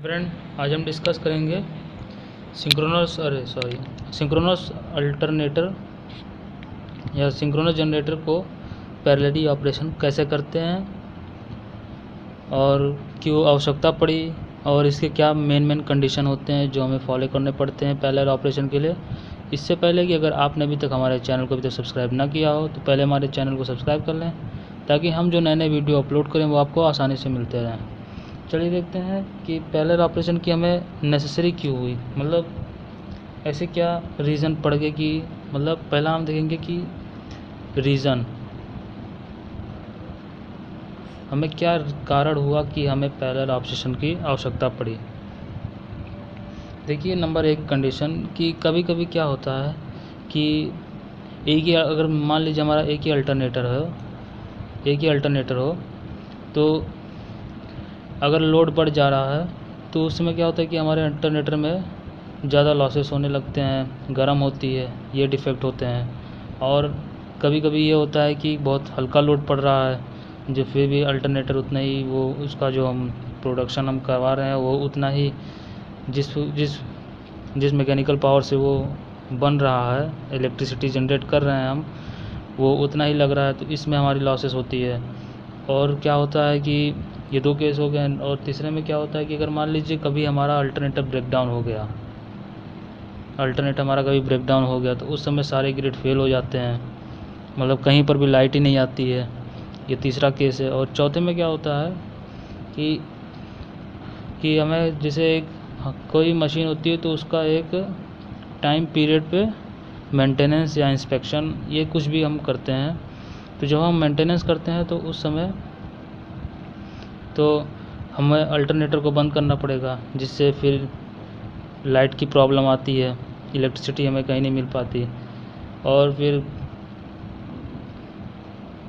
Friend, आज हम discuss करेंगे सिंक्रोनस अल्टरनेटर या सिंक्रोनस जनरेटर को पैरेलली ऑपरेशन कैसे करते हैं और क्यों आवश्यकता पड़ी और इसके क्या मेन कंडीशन होते हैं जो हमें फॉलो करने पड़ते हैं पैरेलल ऑपरेशन के लिए। इससे पहले कि अगर आपने अभी तक हमारे चैनल को अभी तक सब्सक्राइब ना किया हो तो पहले हमारे चैनल को सब्सक्राइब कर लें ताकि हम जो नए नए वीडियो अपलोड करें वो आपको आसानी से मिलते रहें। चलिए देखते हैं कि पैरेलल ऑपरेशन की हमें नेसेसरी क्यों हुई, मतलब ऐसे क्या रीज़न पड़ गए कि मतलब पहला हम देखेंगे कि रीज़न हमें क्या कारण हुआ कि हमें पैरेलल ऑपरेशन की आवश्यकता पड़ी। देखिए, नंबर एक कंडीशन कि कभी कभी क्या होता है कि एक ही, अगर मान लीजिए हमारा एक ही अल्टरनेटर हो तो अगर लोड बढ़ जा रहा है तो उस समय क्या होता है कि हमारे अल्टरनेटर में ज़्यादा लॉसेस होने लगते हैं, गर्म होती है, ये डिफेक्ट होते हैं। और कभी कभी ये होता है कि बहुत हल्का लोड पड़ रहा है जो फिर भी अल्टरनेटर उतना ही वो उसका जो हम प्रोडक्शन हम करवा रहे हैं वो उतना ही जिस जिस जिस मैकेनिकल पावर से वो बन रहा है, इलेक्ट्रिसिटी जनरेट कर रहे हैं हम, वो उतना ही लग रहा है, तो इसमें हमारी लॉसेस होती है। और क्या होता है कि ये दो केस हो गए। और तीसरे में क्या होता है कि अगर मान लीजिए कभी हमारा अल्टरनेटर ब्रेकडाउन हो गया तो उस समय सारे ग्रिड फेल हो जाते हैं, मतलब कहीं पर भी लाइट ही नहीं आती है। ये तीसरा केस है। और चौथे में क्या होता है कि हमें जैसे कोई मशीन होती है तो उसका एक टाइम पीरियड पे मेंटेनेंस या इंस्पेक्शन ये कुछ भी हम करते हैं, तो जब हम मेंटेनेंस करते हैं तो उस समय तो हमें अल्टरनेटर को बंद करना पड़ेगा, जिससे फिर लाइट की प्रॉब्लम आती है, इलेक्ट्रिसिटी हमें कहीं नहीं मिल पाती। और फिर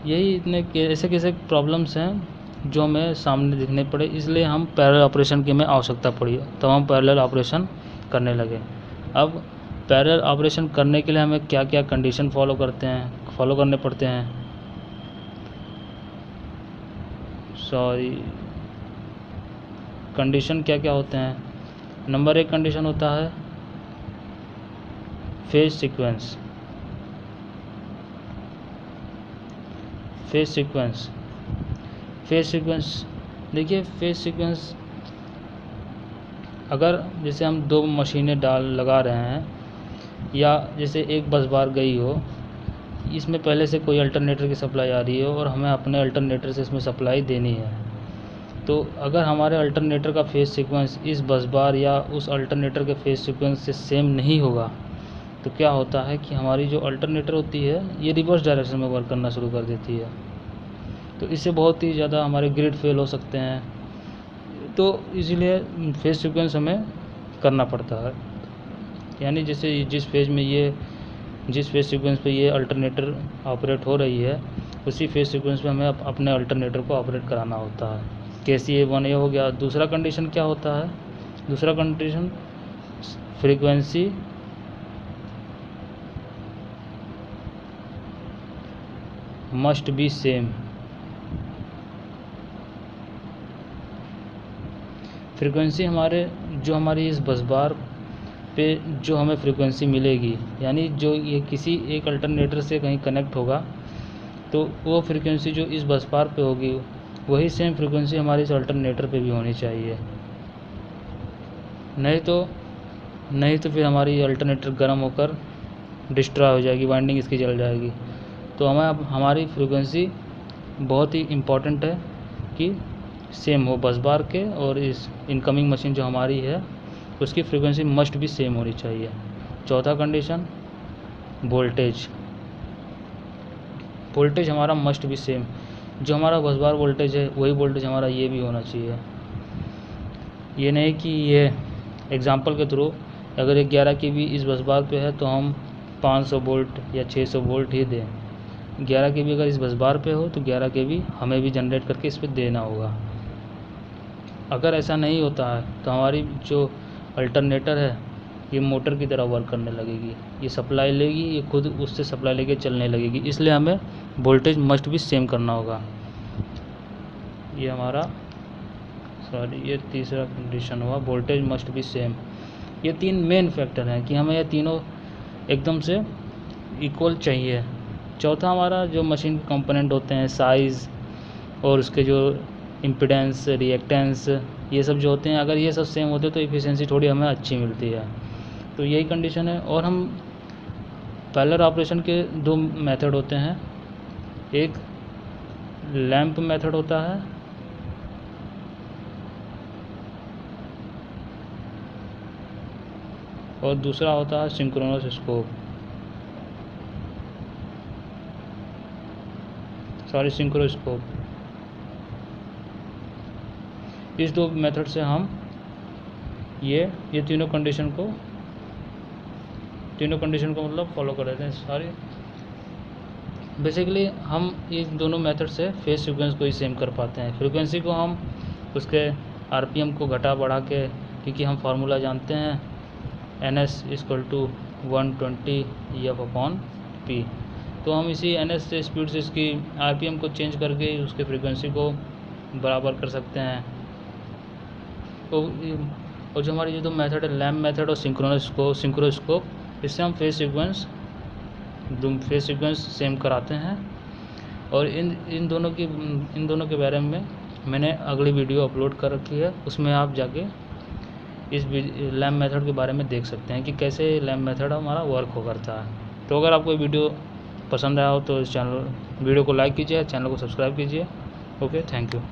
यही इतने ऐसे कैसे प्रॉब्लम्स हैं जो हमें सामने दिखने पड़े, इसलिए हम पैरेलल ऑपरेशन की हमें आवश्यकता पड़ी, तो हम पैरेलल ऑपरेशन करने लगे। अब पैरेलल ऑपरेशन करने के लिए हमें क्या क्या कंडीशन फॉलो करने पड़ते हैं। कंडीशन क्या क्या होते हैं। नंबर एक कंडीशन होता है फेज सीक्वेंस। देखिए, फेज सीक्वेंस अगर जैसे हम दो मशीनें लगा रहे हैं या जैसे एक बस बार गई हो, इसमें पहले से कोई अल्टरनेटर की सप्लाई आ रही है और हमें अपने अल्टरनेटर से इसमें सप्लाई देनी है, तो अगर हमारे अल्टरनेटर का फेज सीक्वेंस इस बस बार या उस अल्टरनेटर के फेज सीक्वेंस से सेम नहीं होगा तो क्या होता है कि हमारी जो अल्टरनेटर होती है ये रिवर्स डायरेक्शन में वर्क करना शुरू कर देती है, तो इससे बहुत ही ज़्यादा हमारे ग्रिड फेल हो सकते हैं। तो इसीलिए फेज सीक्वेंस हमें करना पड़ता है, यानी जैसे जिस फेज सीक्वेंस पे ये अल्टरनेटर ऑपरेट हो रही है उसी फेज सीक्वेंस पे हमें अपने अल्टरनेटर को ऑपरेट कराना होता है। कैसी ये वन ये हो गया। दूसरा कंडीशन क्या होता है, दूसरा condition frequency must be same. Frequency हमारी इस बस बार पे जो हमें फ्रीक्वेंसी मिलेगी, यानी जो ये किसी एक अल्टरनेटर से कहीं कनेक्ट होगा तो वो फ्रीक्वेंसी जो इस बस बार पे होगी वही सेम फ्रीक्वेंसी हमारे इस अल्टरनेटर पे भी होनी चाहिए। नहीं तो फिर हमारी अल्टरनेटर गर्म होकर डिस्ट्रॉय हो जाएगी, वाइंडिंग इसकी जल जाएगी। तो हमारी फ्रीक्वेंसी बहुत ही इम्पॉर्टेंट है कि सेम हो बस बार के, और इस इनकमिंग मशीन जो हमारी है उसकी फ्रीक्वेंसी मस्ट भी सेम होनी चाहिए। चौथा कंडीशन वोल्टेज हमारा मस्ट भी सेम। जो हमारा बस बार वोल्टेज है वही वोल्टेज हमारा ये भी होना चाहिए। ये नहीं कि ये एग्जांपल के थ्रू अगर एक 11 kV इस बस बार पे है तो हम 500 वोल्ट या 600 वोल्ट ही दें। 11 kV अगर इस बस बार पे हो तो 11 kV हमें भी जनरेट करके इस पर देना होगा। अगर ऐसा नहीं होता है तो हमारी जो अल्टरनेटर है ये मोटर की तरह वर्क करने लगेगी, ये सप्लाई लेगी, ये खुद उससे सप्लाई लेके चलने लगेगी। इसलिए हमें वोल्टेज मस्ट भी सेम करना होगा। ये हमारा सॉरी ये तीसरा कंडीशन हुआ, वोल्टेज मस्ट बी सेम। ये 3 मेन फैक्टर हैं कि हमें ये तीनों एकदम से इक्वल चाहिए। चौथा हमारा जो मशीन के कंपोनेंट होते हैं, साइज़ और उसके जो इम्पीडेंस, रिएक्टेंस, ये सब जो होते हैं, अगर ये सब सेम होते तो एफिशिएंसी थोड़ी हमें अच्छी मिलती है। तो यही कंडीशन है। और हम पैरेलल ऑपरेशन के 2 मेथड होते हैं, एक लैंप मेथड होता है और दूसरा होता है सिंक्रोनस स्कोप, सिंक्रोस्कोप। इस 2 मेथड से हम ये तीनों कंडीशन को मतलब फॉलो कर लेते हैं। बेसिकली हम इन दोनों मेथड से फेज सीक्वेंस को ही सेम कर पाते हैं। फ्रीक्वेंसी को हम उसके आरपीएम को घटा बढ़ा के, क्योंकि हम फार्मूला जानते हैं NS = 120 F/P, तो हम इसी NS से स्पीड से इसकी आरपीएम को चेंज करके उसके फ्रीक्वेंसी को बराबर कर सकते हैं। तो और जो हमारी ये 2 मेथड है, लैंप मेथड और सिंक्रोस्कोप, इससे हम फेज सीक्वेंस सेम कराते हैं। और इन दोनों के बारे में मैंने अगली वीडियो अपलोड कर रखी है, उसमें आप जाके इस लैंप मेथड के बारे में देख सकते हैं कि कैसे लैंप मेथड हमारा वर्क करता है। तो अगर आपको वीडियो पसंद आया हो तो इस वीडियो को लाइक कीजिए, चैनल को सब्सक्राइब कीजिए। Okay, thank you.